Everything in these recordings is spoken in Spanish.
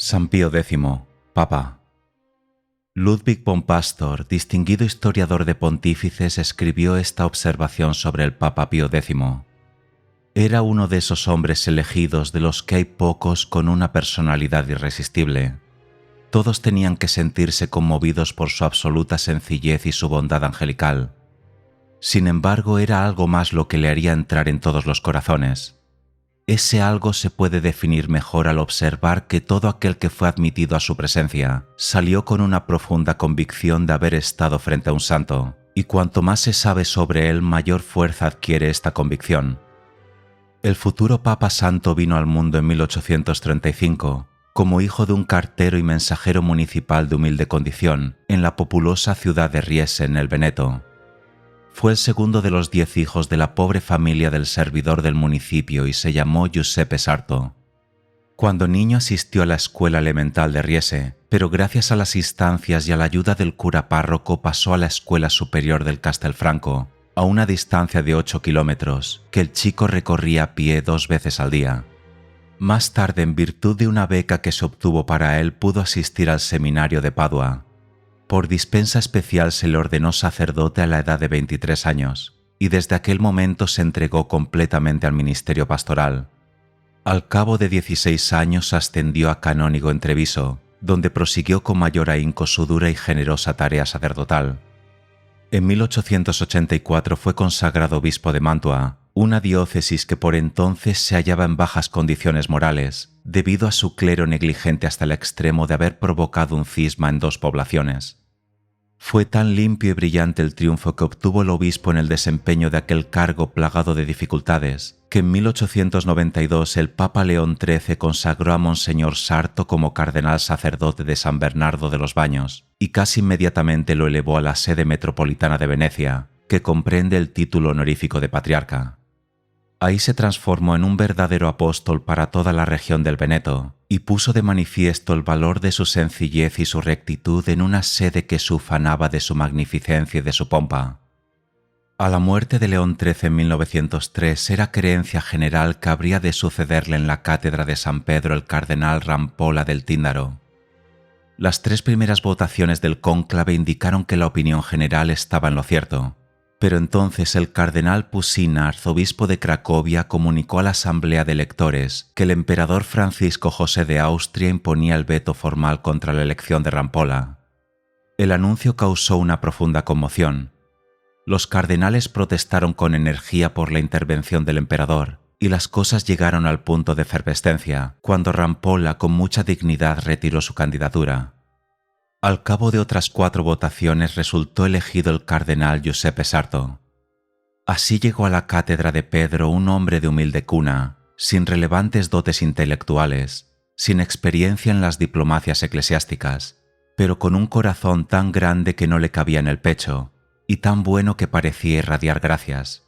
San Pío X, Papa. Ludwig von Pastor, distinguido historiador de pontífices, escribió esta observación sobre el Papa Pío X. Era uno de esos hombres elegidos de los que hay pocos con una personalidad irresistible. Todos tenían que sentirse conmovidos por su absoluta sencillez y su bondad angelical. Sin embargo, era algo más lo que le haría entrar en todos los corazones. Ese algo se puede definir mejor al observar que todo aquel que fue admitido a su presencia salió con una profunda convicción de haber estado frente a un santo, y cuanto más se sabe sobre él, mayor fuerza adquiere esta convicción. El futuro Papa Santo vino al mundo en 1835, como hijo de un cartero y mensajero municipal de humilde condición, en la populosa ciudad de Riese, en el Veneto. Fue el segundo de los 10 hijos de la pobre familia del servidor del municipio y se llamó Giuseppe Sarto. Cuando niño asistió a la escuela elemental de Riese, pero gracias a las instancias y a la ayuda del cura párroco pasó a la escuela superior del Castelfranco, a una distancia de 8 kilómetros, que el chico recorría a pie 2 veces al día. Más tarde, en virtud de una beca que se obtuvo para él, pudo asistir al seminario de Padua. Por dispensa especial se le ordenó sacerdote a la edad de 23 años, y desde aquel momento se entregó completamente al ministerio pastoral. Al cabo de 16 años ascendió a canónigo en Treviso, donde prosiguió con mayor ahínco su dura y generosa tarea sacerdotal. En 1884 fue consagrado obispo de Mantua, una diócesis que por entonces se hallaba en bajas condiciones morales, debido a su clero negligente hasta el extremo de haber provocado un cisma en 2 poblaciones. Fue tan limpio y brillante el triunfo que obtuvo el obispo en el desempeño de aquel cargo plagado de dificultades, que en 1892 el Papa León XIII consagró a Monseñor Sarto como cardenal sacerdote de San Bernardo de los Baños, y casi inmediatamente lo elevó a la sede metropolitana de Venecia, que comprende el título honorífico de patriarca. Ahí se transformó en un verdadero apóstol para toda la región del Veneto y puso de manifiesto el valor de su sencillez y su rectitud en una sede que se ufanaba de su magnificencia y de su pompa. A la muerte de León XIII en 1903 era creencia general que habría de sucederle en la cátedra de San Pedro el cardenal Rampolla del Tíndaro. Las 3 primeras votaciones del cónclave indicaron que la opinión general estaba en lo cierto. Pero entonces el cardenal Pusina, arzobispo de Cracovia, comunicó a la asamblea de electores que el emperador Francisco José de Austria imponía el veto formal contra la elección de Rampolla. El anuncio causó una profunda conmoción. Los cardenales protestaron con energía por la intervención del emperador, y las cosas llegaron al punto de efervescencia, cuando Rampolla con mucha dignidad retiró su candidatura. Al cabo de otras 4 votaciones resultó elegido el cardenal Giuseppe Sarto. Así llegó a la cátedra de Pedro un hombre de humilde cuna, sin relevantes dotes intelectuales, sin experiencia en las diplomacias eclesiásticas, pero con un corazón tan grande que no le cabía en el pecho, y tan bueno que parecía irradiar gracias.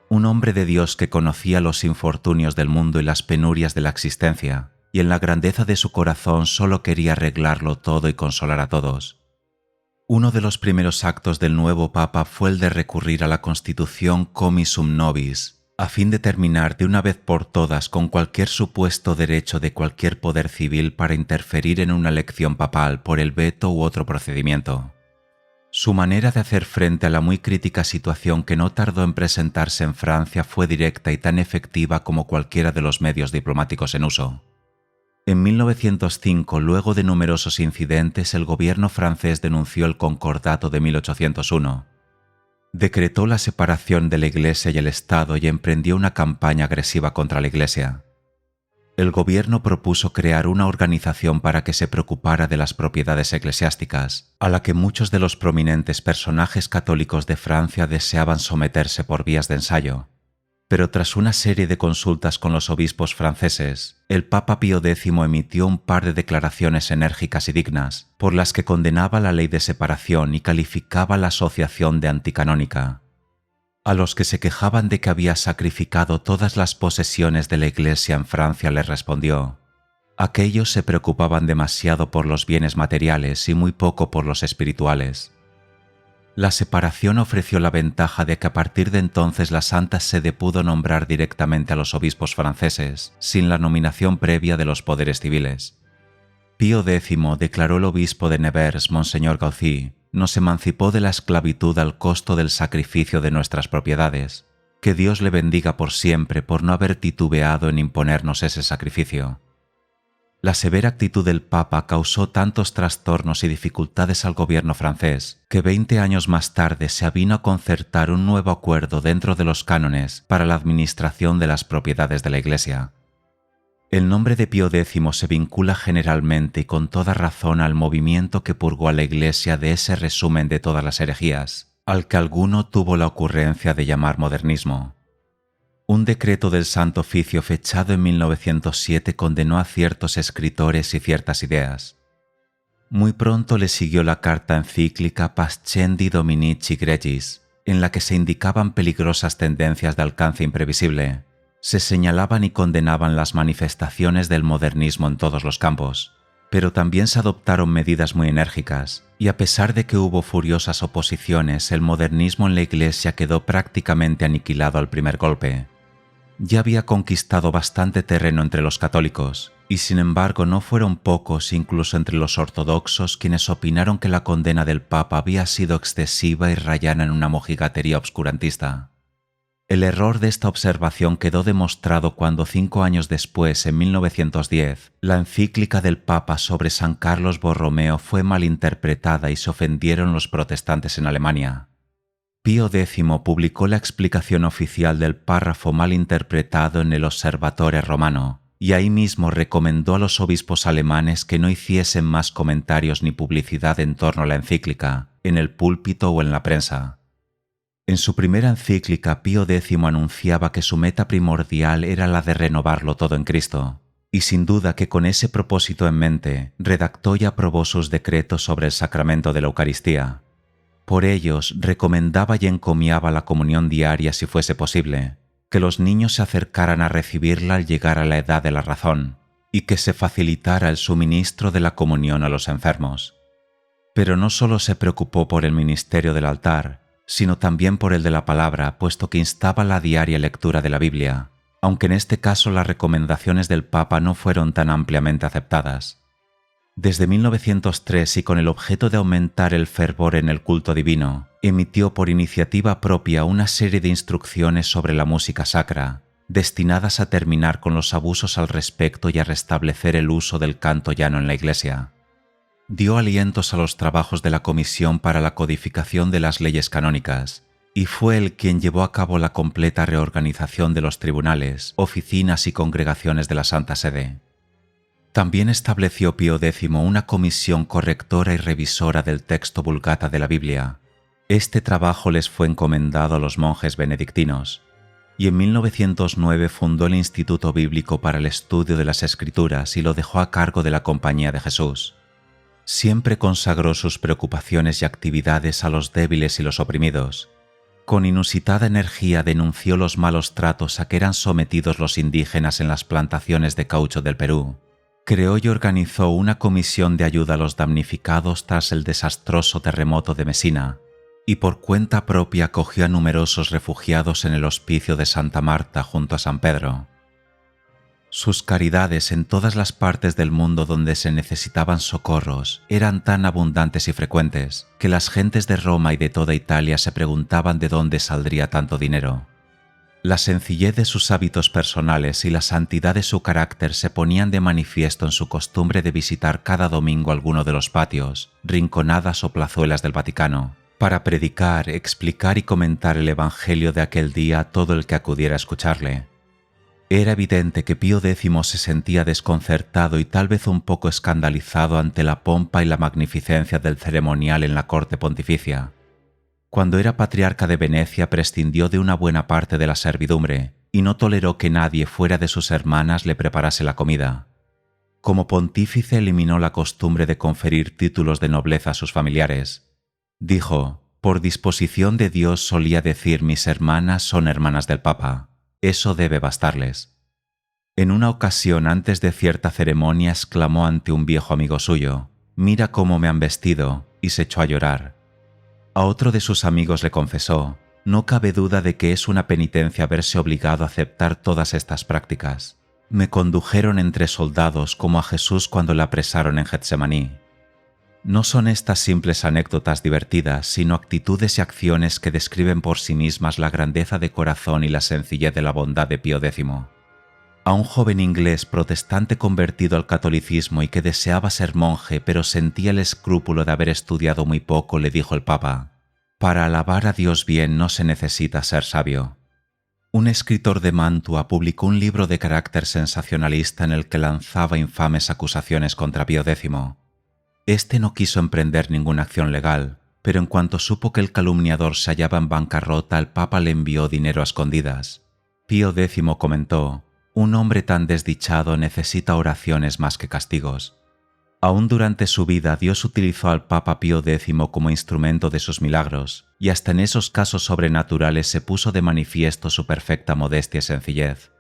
Un hombre de Dios que conocía los infortunios del mundo y las penurias de la existencia, y en la grandeza de su corazón solo quería arreglarlo todo y consolar a todos. Uno de los primeros actos del nuevo Papa fue el de recurrir a la Constitución Comisum Nobis, a fin de terminar de una vez por todas con cualquier supuesto derecho de cualquier poder civil para interferir en una elección papal por el veto u otro procedimiento. Su manera de hacer frente a la muy crítica situación que no tardó en presentarse en Francia fue directa y tan efectiva como cualquiera de los medios diplomáticos en uso. En 1905, luego de numerosos incidentes, el gobierno francés denunció el Concordato de 1801. Decretó la separación de la Iglesia y el Estado y emprendió una campaña agresiva contra la Iglesia. El gobierno propuso crear una organización para que se preocupara de las propiedades eclesiásticas, a la que muchos de los prominentes personajes católicos de Francia deseaban someterse por vías de ensayo. Pero tras una serie de consultas con los obispos franceses, el Papa Pío X emitió un par de declaraciones enérgicas y dignas, por las que condenaba la ley de separación y calificaba la asociación de anticanónica. A los que se quejaban de que había sacrificado todas las posesiones de la Iglesia en Francia les respondió: aquellos se preocupaban demasiado por los bienes materiales y muy poco por los espirituales. La separación ofreció la ventaja de que a partir de entonces la Santa Sede pudo nombrar directamente a los obispos franceses, sin la nominación previa de los poderes civiles. Pío X, declaró el obispo de Nevers, Monseñor Gauzy, nos emancipó de la esclavitud al costo del sacrificio de nuestras propiedades. Que Dios le bendiga por siempre por no haber titubeado en imponernos ese sacrificio. La severa actitud del Papa causó tantos trastornos y dificultades al gobierno francés que 20 años más tarde se avino a concertar un nuevo acuerdo dentro de los cánones para la administración de las propiedades de la Iglesia. El nombre de Pío X se vincula generalmente y con toda razón al movimiento que purgó a la Iglesia de ese resumen de todas las herejías, al que alguno tuvo la ocurrencia de llamar modernismo. Un decreto del Santo Oficio fechado en 1907 condenó a ciertos escritores y ciertas ideas. Muy pronto le siguió la carta encíclica Pascendi Dominici Gregis, en la que se indicaban peligrosas tendencias de alcance imprevisible. Se señalaban y condenaban las manifestaciones del modernismo en todos los campos, pero también se adoptaron medidas muy enérgicas, y a pesar de que hubo furiosas oposiciones, el modernismo en la Iglesia quedó prácticamente aniquilado al primer golpe. Ya había conquistado bastante terreno entre los católicos, y sin embargo no fueron pocos, incluso entre los ortodoxos, quienes opinaron que la condena del Papa había sido excesiva y rayana en una mojigatería obscurantista. El error de esta observación quedó demostrado cuando 5 años después, en 1910, la encíclica del Papa sobre San Carlos Borromeo fue malinterpretada y se ofendieron los protestantes en Alemania. Pío X publicó la explicación oficial del párrafo mal interpretado en el Osservatore Romano, y ahí mismo recomendó a los obispos alemanes que no hiciesen más comentarios ni publicidad en torno a la encíclica, en el púlpito o en la prensa. En su primera encíclica, Pío X anunciaba que su meta primordial era la de renovarlo todo en Cristo, y sin duda que con ese propósito en mente, redactó y aprobó sus decretos sobre el sacramento de la Eucaristía. Por ellos, recomendaba y encomiaba la comunión diaria si fuese posible, que los niños se acercaran a recibirla al llegar a la edad de la razón, y que se facilitara el suministro de la comunión a los enfermos. Pero no solo se preocupó por el ministerio del altar, sino también por el de la palabra, puesto que instaba la diaria lectura de la Biblia, aunque en este caso las recomendaciones del Papa no fueron tan ampliamente aceptadas. Desde 1903 y con el objeto de aumentar el fervor en el culto divino, emitió por iniciativa propia una serie de instrucciones sobre la música sacra, destinadas a terminar con los abusos al respecto y a restablecer el uso del canto llano en la Iglesia. Dio alientos a los trabajos de la Comisión para la Codificación de las Leyes Canónicas, y fue él quien llevó a cabo la completa reorganización de los tribunales, oficinas y congregaciones de la Santa Sede. También estableció Pío X una comisión correctora y revisora del texto Vulgata de la Biblia. Este trabajo les fue encomendado a los monjes benedictinos, y en 1909 fundó el Instituto Bíblico para el Estudio de las Escrituras y lo dejó a cargo de la Compañía de Jesús. Siempre consagró sus preocupaciones y actividades a los débiles y los oprimidos. Con inusitada energía denunció los malos tratos a que eran sometidos los indígenas en las plantaciones de caucho del Perú. Creó y organizó una comisión de ayuda a los damnificados tras el desastroso terremoto de Mesina, y por cuenta propia acogió a numerosos refugiados en el hospicio de Santa Marta junto a San Pedro. Sus caridades en todas las partes del mundo donde se necesitaban socorros eran tan abundantes y frecuentes que las gentes de Roma y de toda Italia se preguntaban de dónde saldría tanto dinero. La sencillez de sus hábitos personales y la santidad de su carácter se ponían de manifiesto en su costumbre de visitar cada domingo alguno de los patios, rinconadas o plazuelas del Vaticano, para predicar, explicar y comentar el Evangelio de aquel día a todo el que acudiera a escucharle. Era evidente que Pío X se sentía desconcertado y tal vez un poco escandalizado ante la pompa y la magnificencia del ceremonial en la corte pontificia. Cuando era patriarca de Venecia prescindió de una buena parte de la servidumbre y no toleró que nadie fuera de sus hermanas le preparase la comida. Como pontífice eliminó la costumbre de conferir títulos de nobleza a sus familiares. Dijo: por disposición de Dios solía decir mis hermanas son hermanas del Papa. Eso debe bastarles. En una ocasión, antes de cierta ceremonia, exclamó ante un viejo amigo suyo: mira cómo me han vestido, y se echó a llorar. A otro de sus amigos le confesó: no cabe duda de que es una penitencia verse obligado a aceptar todas estas prácticas. Me condujeron entre soldados como a Jesús cuando le apresaron en Getsemaní. No son estas simples anécdotas divertidas, sino actitudes y acciones que describen por sí mismas la grandeza de corazón y la sencillez de la bondad de Pío X. A un joven inglés protestante convertido al catolicismo y que deseaba ser monje pero sentía el escrúpulo de haber estudiado muy poco, le dijo el Papa: «Para alabar a Dios bien no se necesita ser sabio». Un escritor de Mantua publicó un libro de carácter sensacionalista en el que lanzaba infames acusaciones contra Pío X. Este no quiso emprender ninguna acción legal, pero en cuanto supo que el calumniador se hallaba en bancarrota, el Papa le envió dinero a escondidas. Pío X comentó: «Un hombre tan desdichado necesita oraciones más que castigos». Aún durante su vida, Dios utilizó al Papa Pío X como instrumento de sus milagros, y hasta en esos casos sobrenaturales se puso de manifiesto su perfecta modestia y sencillez.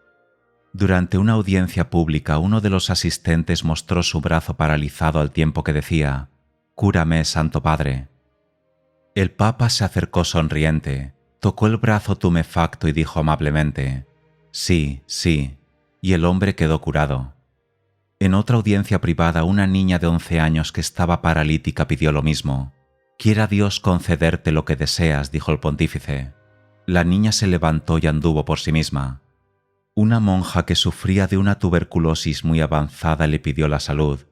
Durante una audiencia pública, uno de los asistentes mostró su brazo paralizado al tiempo que decía: «Cúrame, Santo Padre». El Papa se acercó sonriente, tocó el brazo tumefacto y dijo amablemente: «Sí, sí», y el hombre quedó curado. En otra audiencia privada, una niña de 11 años que estaba paralítica pidió lo mismo. «Quiera Dios concederte lo que deseas», dijo el pontífice. La niña se levantó y anduvo por sí misma. Una monja que sufría de una tuberculosis muy avanzada le pidió la salud.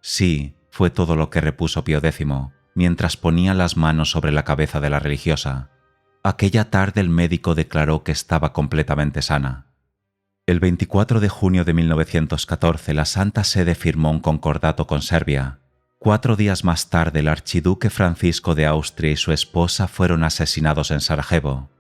«Sí», fue todo lo que repuso Pío X, mientras ponía las manos sobre la cabeza de la religiosa. Aquella tarde el médico declaró que estaba completamente sana. El 24 de junio de 1914 la Santa Sede firmó un concordato con Serbia. 4 días más tarde el archiduque Francisco de Austria y su esposa fueron asesinados en Sarajevo.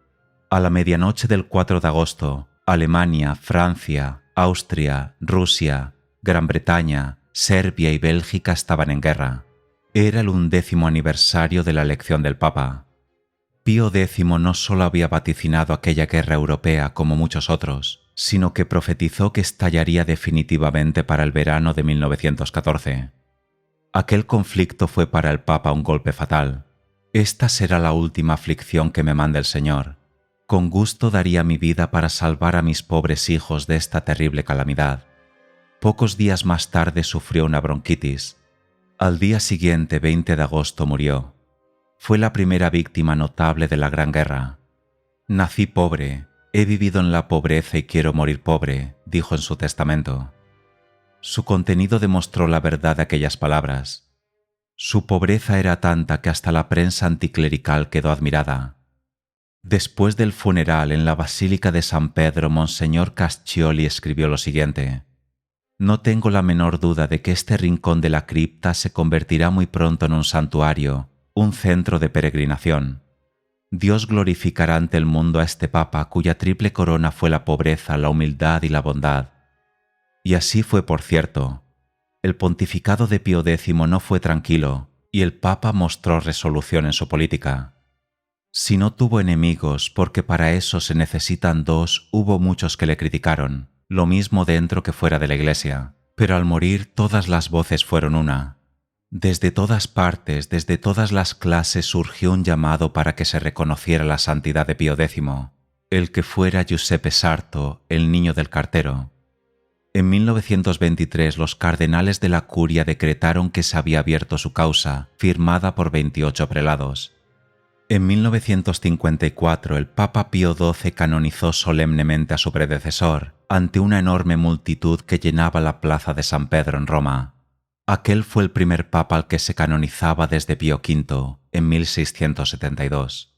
A la medianoche del 4 de agosto, Alemania, Francia, Austria, Rusia, Gran Bretaña, Serbia y Bélgica estaban en guerra. Era el 11º aniversario de la elección del Papa. Pío X no solo había vaticinado aquella guerra europea como muchos otros, sino que profetizó que estallaría definitivamente para el verano de 1914. Aquel conflicto fue para el Papa un golpe fatal. «Esta será la última aflicción que me mande el Señor. Con gusto daría mi vida para salvar a mis pobres hijos de esta terrible calamidad». Pocos días más tarde sufrió una bronquitis. Al día siguiente, 20 de agosto, murió. Fue la primera víctima notable de la Gran Guerra. «Nací pobre, he vivido en la pobreza y quiero morir pobre», dijo en su testamento. Su contenido demostró la verdad de aquellas palabras. Su pobreza era tanta que hasta la prensa anticlerical quedó admirada. Después del funeral en la Basílica de San Pedro, Monseñor Cascioli escribió lo siguiente: «No tengo la menor duda de que este rincón de la cripta se convertirá muy pronto en un santuario, un centro de peregrinación. Dios glorificará ante el mundo a este Papa cuya triple corona fue la pobreza, la humildad y la bondad». Y así fue, por cierto. El pontificado de Pío X no fue tranquilo, y el Papa mostró resolución en su política. Si no tuvo enemigos, porque para eso se necesitan dos, hubo muchos que le criticaron, lo mismo dentro que fuera de la Iglesia. Pero al morir todas las voces fueron una. Desde todas partes, desde todas las clases surgió un llamado para que se reconociera la santidad de Pío X, el que fuera Giuseppe Sarto, el niño del cartero. En 1923 los cardenales de la Curia decretaron que se había abierto su causa, firmada por 28 prelados. En 1954 el Papa Pío XII canonizó solemnemente a su predecesor, ante una enorme multitud que llenaba la plaza de San Pedro en Roma. Aquel fue el primer papa al que se canonizaba desde Pío V, en 1672.